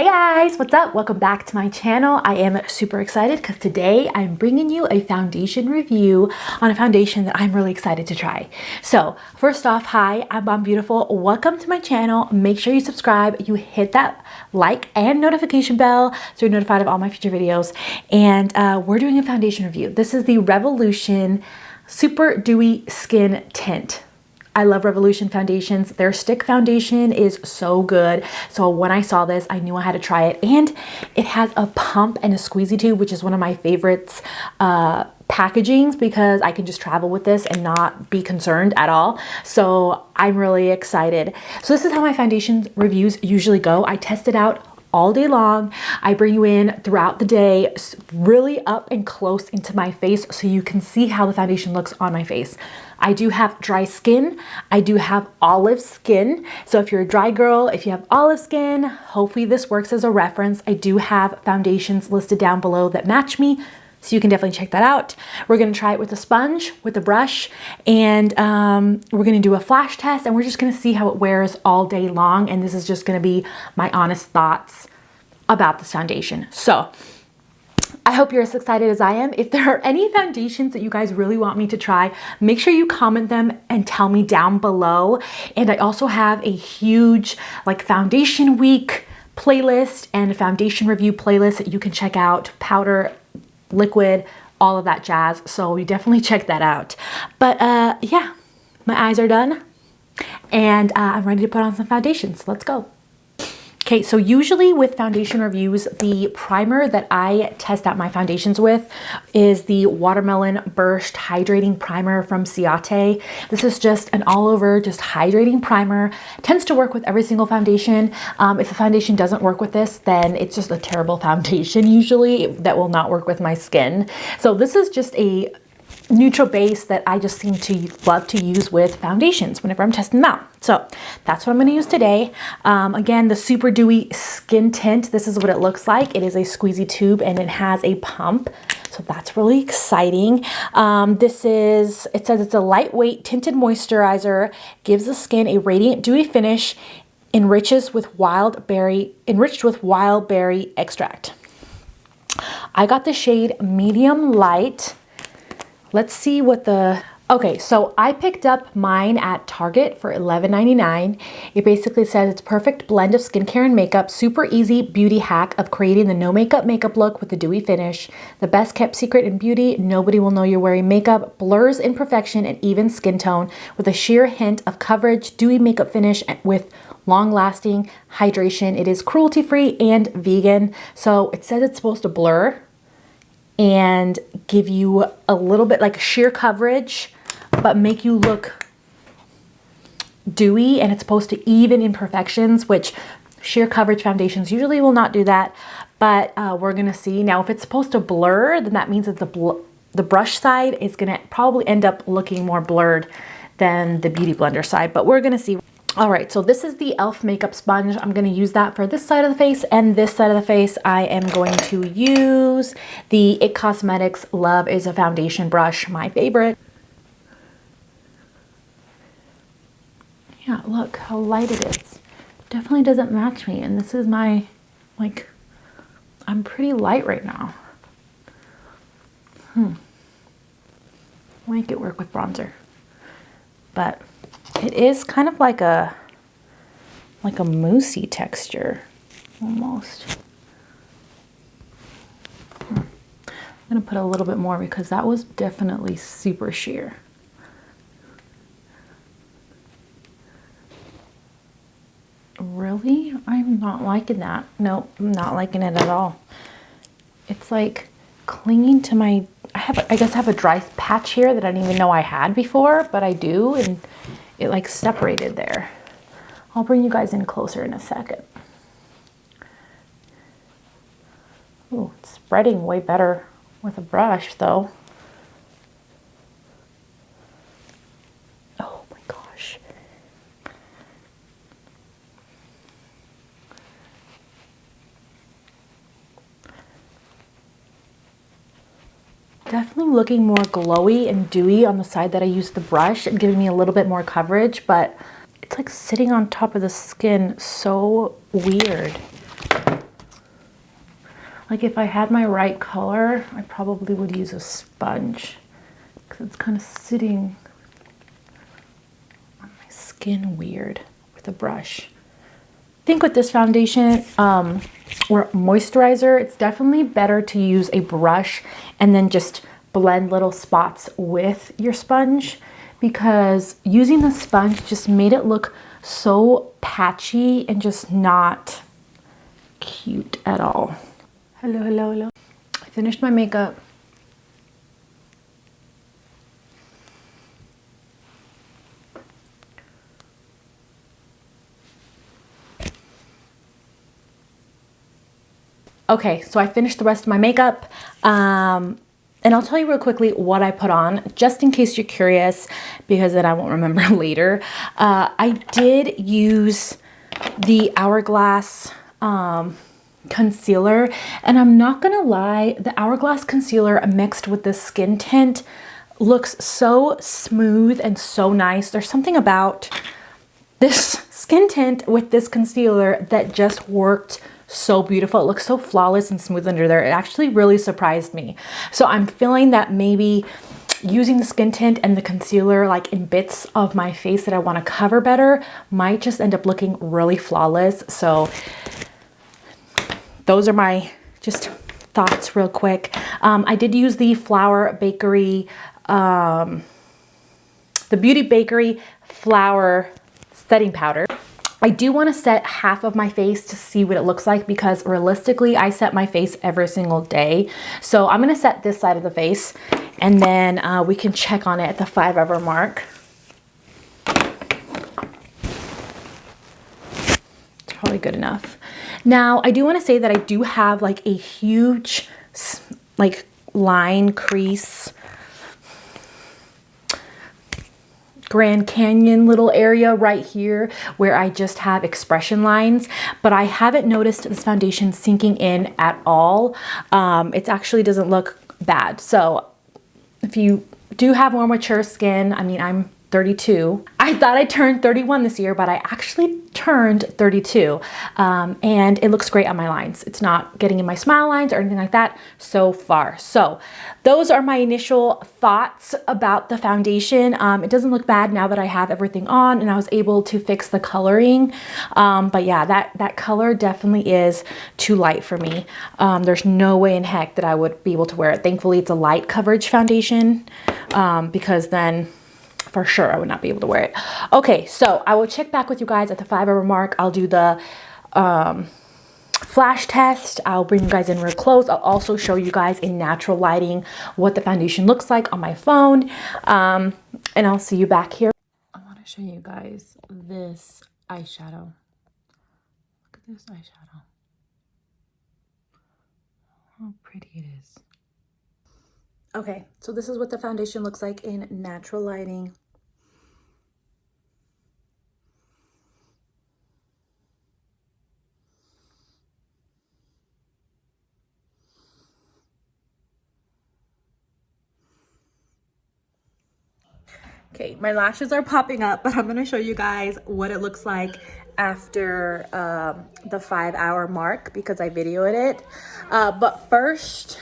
Hey guys, what's up? Welcome back to my channel. I am super excited because today I'm bringing you a foundation review on a foundation that I'm really excited to try. So first off, hi, I'm Bondbeautyful. Welcome to my channel. Make sure you subscribe, you hit that like and notification bell so you're notified of all my future videos. And we're doing a foundation review. This is the Revolution Super Dewy Skin Tint. I love Revolution foundations. Their stick foundation is so good. So when I saw this, I knew I had to try it. And it has a pump and a squeezy tube, which is one of my favorites packagings because I can just travel with this and not be concerned at all. So I'm really excited. So this is how my foundation reviews usually go. I test it out all day long. I bring you in throughout the day, really up and close into my face so you can see how the foundation looks on my face. I do have dry skin. I do have olive skin. So if you're a dry girl, if you have olive skin, hopefully this works as a reference. I do have foundations listed down below that match me, so you can definitely check that out. We're gonna try it with a sponge, with a brush, and we're gonna do a flash test, and we're just gonna see how it wears all day long. And this is just gonna be my honest thoughts about this foundation. So I hope you're as excited as I am. If there are any foundations that you guys really want me to try, make sure you comment them and tell me down below. And I also have a huge like foundation week playlist and a foundation review playlist that you can check out, powder, liquid, all of that jazz. So you definitely check that out. But yeah, my eyes are done and I'm ready to put on some foundations. Let's go. Okay, so usually with foundation reviews, the primer that I test out my foundations with is the Watermelon Burst Hydrating Primer from Ciate. This is just an all-over, just hydrating primer. It tends to work with every single foundation. If a foundation doesn't work with this, then it's just a terrible foundation usually that will not work with my skin. So this is just a neutral base that I just seem to love to use with foundations whenever I'm testing them out. So that's what I'm going to use today. Again, the Super Dewy Skin Tint, this is what it looks like. It is a squeezy tube and it has a pump. So that's really exciting. It says it's a lightweight tinted moisturizer, gives the skin a radiant dewy finish, enriched with wild berry extract. I got the shade medium light. Let's see what okay, so I picked up mine at Target for $11.99. It basically says it's perfect blend of skincare and makeup, super easy beauty hack of creating the no makeup look with a dewy finish. The best kept secret in beauty, nobody will know you're wearing makeup, blurs imperfection and even skin tone with a sheer hint of coverage, dewy makeup finish with long-lasting hydration. It is cruelty-free and vegan. So it says it's supposed to blur and give you a little bit like sheer coverage, but make you look dewy, and it's supposed to even imperfections, which sheer coverage foundations usually will not do that, but we're gonna see. Now, if it's supposed to blur, then that means that the brush side is gonna probably end up looking more blurred than the Beauty Blender side, but we're gonna see. All right, so this is the e.l.f. makeup sponge. I'm going to use that for this side of the face, and this side of the face I am going to use the IT Cosmetics Love is a Foundation brush, my favorite. Yeah, look how light it is. Definitely doesn't match me, and this is my, like, I'm pretty light right now. Make it work with bronzer. But it is kind of like a moussey texture, almost. I'm gonna put a little bit more because that was definitely super sheer. Really? I'm not liking that. Nope, I'm not liking it at all. It's like clinging to my, I guess I have a dry patch here that I didn't even know I had before, but I do, and it like separated there. I'll bring you guys in closer in a second. Ooh, it's spreading way better with a brush though. Oh my gosh. Definitely looking more glowy and dewy on the side that I used the brush and giving me a little bit more coverage, but it's like sitting on top of the skin so weird. Like if I had my right color, I probably would use a sponge because it's kind of sitting on my skin weird with a brush. I think with this foundation or moisturizer, it's definitely better to use a brush and then just blend little spots with your sponge, because using the sponge just made it look so patchy and just not cute at all. Hello, hello, hello. I finished my makeup. Okay, so I finished the rest of my makeup. And I'll tell you real quickly what I put on, just in case you're curious, because then I won't remember later. I did use the Hourglass concealer, and I'm not gonna lie, the Hourglass concealer mixed with the skin tint looks so smooth and so nice. There's something about this skin tint with this concealer that just worked so beautiful. It looks so flawless and smooth under there. It actually really surprised me. So I'm feeling that maybe using the skin tint and the concealer like in bits of my face that I want to cover better might just end up looking really flawless. So those are my just thoughts real quick. I did use the Bakerie, the Beauty Bakerie Flour Setting Powder. I do want to set half of my face to see what it looks like, because realistically I set my face every single day. So I'm going to set this side of the face, and then we can check on it at the 5-hour mark. It's probably good enough. Now I do want to say that I do have like a huge like line crease, Grand Canyon little area right here where I just have expression lines, but I haven't noticed this foundation sinking in at all. It actually doesn't look bad. So if you do have more mature skin, I mean, I'm 32. I thought I turned 31 this year, but I actually turned 32. And it looks great on my lines. It's not getting in my smile lines or anything like that so far. So those are my initial thoughts about the foundation. It doesn't look bad now that I have everything on and I was able to fix the coloring. But yeah, that color definitely is too light for me. There's no way in heck that I would be able to wear it. Thankfully, it's a light coverage foundation, because then for sure I would not be able to wear it. Okay, so I will check back with you guys at the 5-hour mark. I'll do the flash test. I'll bring you guys in real close. I'll also show you guys in natural lighting what the foundation looks like on my phone. And I'll see you back here. I want to show you guys this eyeshadow. Look at this eyeshadow. How pretty it is. Okay, so this is what the foundation looks like in natural lighting. Okay, my lashes are popping up, but I'm gonna show you guys what it looks like after the 5-hour mark, because I videoed it. But first,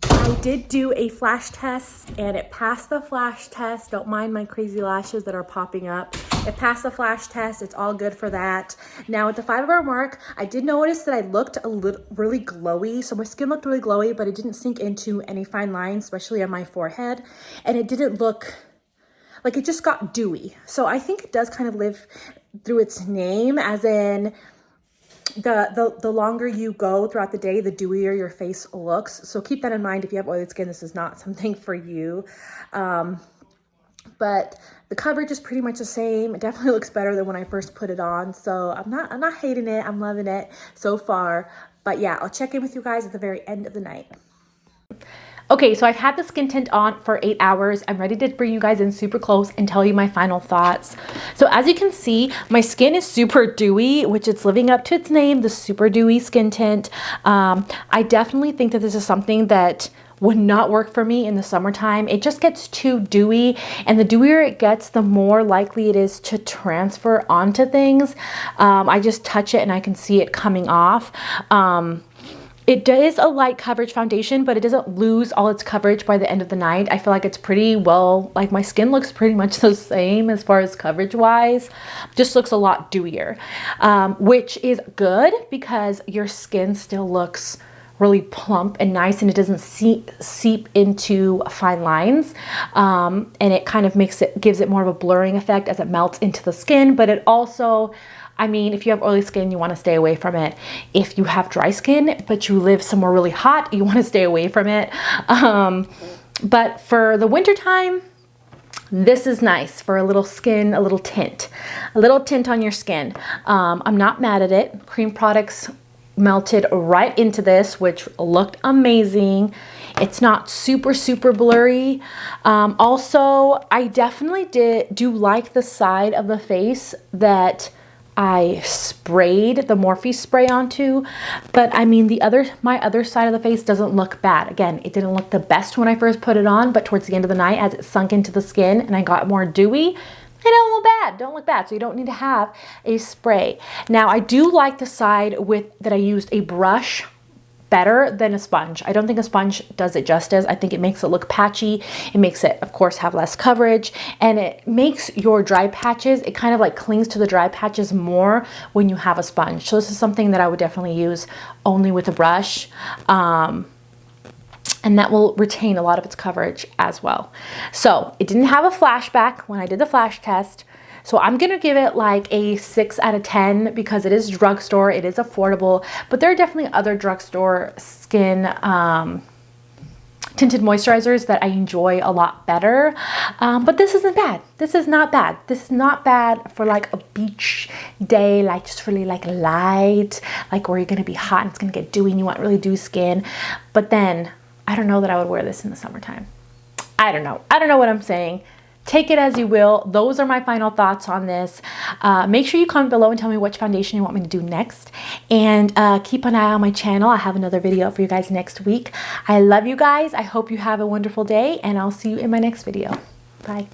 I did do a flash test and it passed the flash test. Don't mind my crazy lashes that are popping up. It passed the flash test. It's all good for that. Now at the 5-hour mark, I did notice that I looked really glowy. So my skin looked really glowy, but it didn't sink into any fine lines, especially on my forehead. And it didn't look like, it just got dewy. So I think it does kind of live through its name, as in the longer you go throughout the day, the dewier your face looks. So keep that in mind. If you have oily skin, this is not something for you. But the coverage is pretty much the same. It definitely looks better than when I first put it on. So I'm not hating it. I'm loving it so far. But yeah, I'll check in with you guys at the very end of the night. Okay, so I've had the skin tint on for 8 hours. I'm ready to bring you guys in super close and tell you my final thoughts. So as you can see, my skin is super dewy, which it's living up to its name, the super dewy skin tint. I definitely think that this is something that would not work for me in the summertime. It just gets too dewy, and the dewier it gets, the more likely it is to transfer onto things. I just touch it and I can see it coming off. It is a light coverage foundation, but it doesn't lose all its coverage by the end of the night. I feel like it's pretty well, like my skin looks pretty much the same as far as coverage wise, just looks a lot dewier, which is good because your skin still looks really plump and nice, and it doesn't seep into fine lines, and it kind of gives it more of a blurring effect as it melts into the skin. But it also, I mean, if you have oily skin, you want to stay away from it. If you have dry skin, but you live somewhere really hot, you want to stay away from it. But for the winter time, this is nice for a little skin, a little tint on your skin. I'm not mad at it. Cream products melted right into this, which looked amazing. It's not super blurry. Also, I definitely do like the side of the face that I sprayed the Morphe spray onto, but I mean my other side of the face doesn't look bad. Again, it didn't look the best when I first put it on, but towards the end of the night as it sunk into the skin and I got more dewy, they don't look bad. So you don't need to have a spray. Now I do like the side that I used a brush better than a sponge. I don't think a sponge does it justice. I think it makes it look patchy. It makes it, of course, have less coverage, and it makes your dry patches, it kind of like clings to the dry patches more when you have a sponge. So this is something that I would definitely use only with a brush. And that will retain a lot of its coverage as well. So it didn't have a flashback when I did the flash test. So I'm gonna give it like a 6 out of 10 because it is drugstore, it is affordable, but there are definitely other drugstore skin tinted moisturizers that I enjoy a lot better. But this isn't bad. This is not bad. This is not bad for like a beach day, like just really like light, like where you're gonna be hot and it's gonna get dewy and you want really dewy skin. But then I don't know that I would wear this in the summertime. I don't know what I'm saying. Take it as you will. Those are my final thoughts on this. Make sure you comment below and tell me which foundation you want me to do next. And keep an eye on my channel. I have another video for you guys next week. I love you guys. I hope you have a wonderful day, and I'll see you in my next video. Bye.